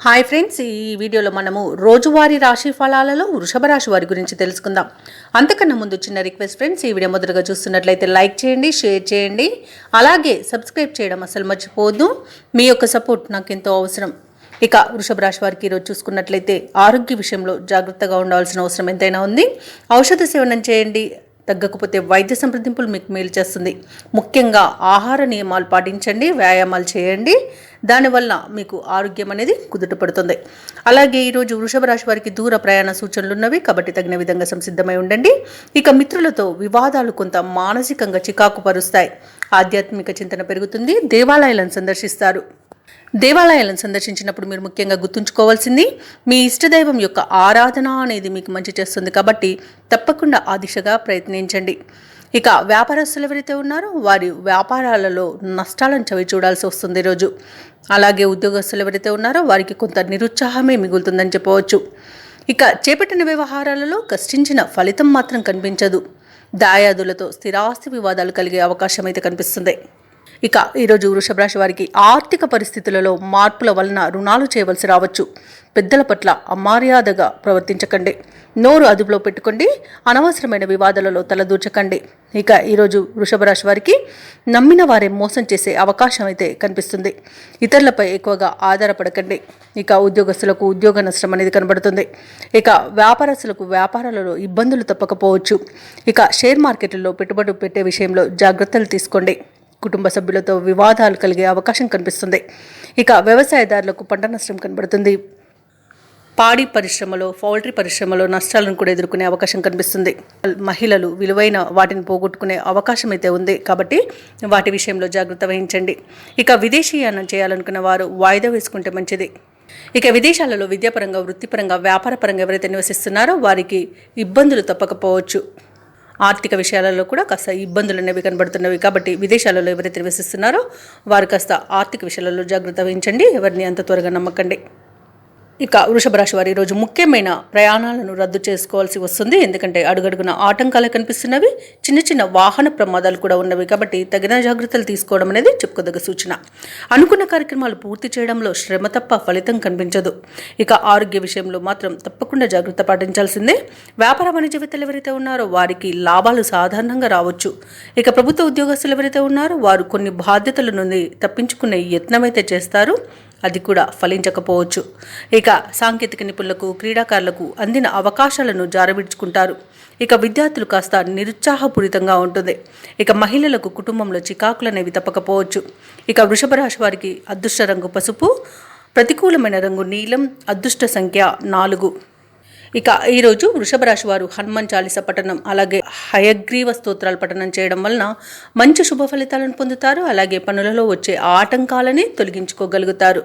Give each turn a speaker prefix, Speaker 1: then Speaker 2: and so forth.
Speaker 1: Hi friends, ఈ వీడియోలో మనము రోజువారీ రాశి ఫలాలలో వృషభ రాశి వారి గురించి తెలుసుకుందాం. అంతకన్నా ముందు చిన్న రిక్వెస్ట్ ఫ్రెండ్స్, ఈ వీడియో మొదటగా చూస్తున్నట్లయితే లైక్ చేయండి, షేర్ చేయండి, అలాగే సబ్స్క్రైబ్ చేయడం అసలు మర్చిపోవద్దు. మీ యొక్క సపోర్ట్ నాకు ఎంతో అవసరం. ఇక వృషభ రాశి వారికి ఈరోజు చూసుకున్నట్లయితే ఆరోగ్య విషయంలో జాగ్రత్తగా ఉండాల్సిన అవసరం ఎంతైనా ఉంది. ఔషధ సేవనం చేయండి, తగ్గకపోతే వైద్య సంప్రదింపులు మీకు మేలు చేస్తుంది. ముఖ్యంగా ఆహార నియమాలు పాటించండి, వ్యాయామాలు చేయండి, దానివల్ల మీకు ఆరోగ్యం అనేది కుదుటపడుతుంది. అలాగే ఈరోజు వృషభ రాశి వారికి దూర ప్రయాణ సూచనలు ఉన్నవి కాబట్టి తగిన విధంగా సంసిద్ధమై ఉండండి. ఇక మిత్రులతో వివాదాలు కొంత మానసికంగా చికాకు పరుస్తాయి. ఆధ్యాత్మిక చింతన పెరుగుతుంది. దేవాలయాలను సందర్శిస్తారు. దేవాలయాలను సందర్శించినప్పుడు మీరు ముఖ్యంగా గుర్తుంచుకోవాల్సింది, మీ ఇష్టదైవం యొక్క ఆరాధన అనేది మీకు మంచి చేస్తుంది కాబట్టి తప్పకుండా ఆ దిశగా ప్రయత్నించండి. ఇక వ్యాపారస్తులు ఎవరైతే ఉన్నారో వారి వ్యాపారాలలో నష్టాలను చవి చూడాల్సి వస్తుంది ఈరోజు. అలాగే ఉద్యోగస్తులు ఎవరైతే ఉన్నారో వారికి కొంత నిరుత్సాహమే మిగులుతుందని చెప్పవచ్చు. ఇక చేపట్టిన వ్యవహారాలలో కష్టించిన ఫలితం మాత్రం కనిపించదు. దాయాదులతో స్థిరాస్తి వివాదాలు కలిగే అవకాశం అయితే కనిపిస్తుంది. ఇక ఈరోజు వృషభ రాశి వారికి ఆర్థిక పరిస్థితులలో మార్పుల వలన రుణాలు చేయవలసి రావచ్చు. పెద్దల పట్ల అమర్యాదగా ప్రవర్తించకండి. నోరు అదుపులో పెట్టుకోండి. అనవసరమైన వివాదాలలో తలదూర్చకండి. ఇక ఈరోజు వృషభ రాశి వారికి నమ్మిన వారే మోసం చేసే అవకాశం అయితే కనిపిస్తుంది. ఇతరులపై ఎక్కువగా ఆధారపడకండి. ఇక ఉద్యోగస్తులకు ఉద్యోగ నష్టం అనేది కనబడుతుంది. ఇక వ్యాపారస్తులకు వ్యాపారాలలో ఇబ్బందులు తప్పకపోవచ్చు. ఇక షేర్ మార్కెట్లలో పెట్టుబడి పెట్టే విషయంలో జాగ్రత్తలు తీసుకోండి. కుటుంబ సభ్యులతో వివాదాలు కలిగే అవకాశం కనిపిస్తుంది. ఇక వ్యవసాయదారులకు పంట నష్టం కనబడుతుంది. పాడి పరిశ్రమలో, పౌల్ట్రీ పరిశ్రమలో నష్టాలను కూడా ఎదుర్కొనే అవకాశం కనిపిస్తుంది. మహిళలు విలువైన వాటిని పోగొట్టుకునే అవకాశం అయితే ఉంది కాబట్టి వాటి విషయంలో జాగ్రత్త వహించండి. ఇక విదేశీయానం చేయాలనుకున్న వారు వాయిదా వేసుకుంటే మంచిది. ఇక విదేశాలలో విద్యాపరంగా, వృత్తిపరంగా, వ్యాపారపరంగా ఎవరైతే నివసిస్తున్నారో వారికి ఇబ్బందులు తప్పకపోవచ్చు. ఆర్థిక విషయాలలో కూడా కాస్త ఇబ్బందులు అనేవి కనబడుతున్నవి కాబట్టి విదేశాలలో ఎవరైతే నివసిస్తున్నారో వారు కాస్త ఆర్థిక విషయాలలో జాగ్రత్త వహించండి. ఎవరిని అంత త్వరగా నమ్మకండి. ఇక వృషభ రాశి వారు ఈరోజు ముఖ్యమైన ప్రయాణాలను రద్దు చేసుకోవాల్సి వస్తుంది. ఎందుకంటే అడుగడుగున ఆటంకాలు కనిపిస్తున్నవి. చిన్న చిన్న వాహన ప్రమాదాలు కూడా ఉన్నవి కాబట్టి తగిన జాగ్రత్తలు తీసుకోవడం అనేది చెప్పుకోదగ్గ సూచన. అనుకున్న కార్యక్రమాలు పూర్తి చేయడంలో శ్రమ తప్ప ఫలితం కనిపించదు. ఇక ఆరోగ్య విషయంలో మాత్రం తప్పకుండా జాగ్రత్త పాటించాల్సిందే. వ్యాపార వాణిజ్యవేత్తలు ఎవరైతే ఉన్నారో వారికి లాభాలు సాధారణంగా రావచ్చు. ఇక ప్రభుత్వ ఉద్యోగస్తులు ఎవరైతే ఉన్నారో వారు కొన్ని బాధ్యతల నుండి తప్పించుకునే యత్నం అయితే చేస్తారు. అది కూడా ఫలించకపోవచ్చు. ఇక సాంకేతిక నిపుణులకు, క్రీడాకారులకు అందిన అవకాశాలను జారవిడ్చుకుంటారు. ఇక విద్యార్థులు కాస్త నిరుత్సాహపూరితంగా ఉంటుంది. ఇక మహిళలకు కుటుంబంలో చికాకులు అనేవి తప్పకపోవచ్చు. ఇక వృషభ రాశి వారికి అదృష్ట రంగు పసుపు, ప్రతికూలమైన రంగు నీలం, అదృష్ట సంఖ్య 4. ఇక ఈరోజు వృషభ రాశి వారు హనుమాన్ చాలీసా పఠనం, అలాగే హయగ్రీవ స్తోత్రాలు పఠనం చేయడం వలన మంచి శుభ ఫలితాలను పొందుతారు. అలాగే పనులలో వచ్చే ఆటంకాలని తొలగించుకోగలుగుతారు.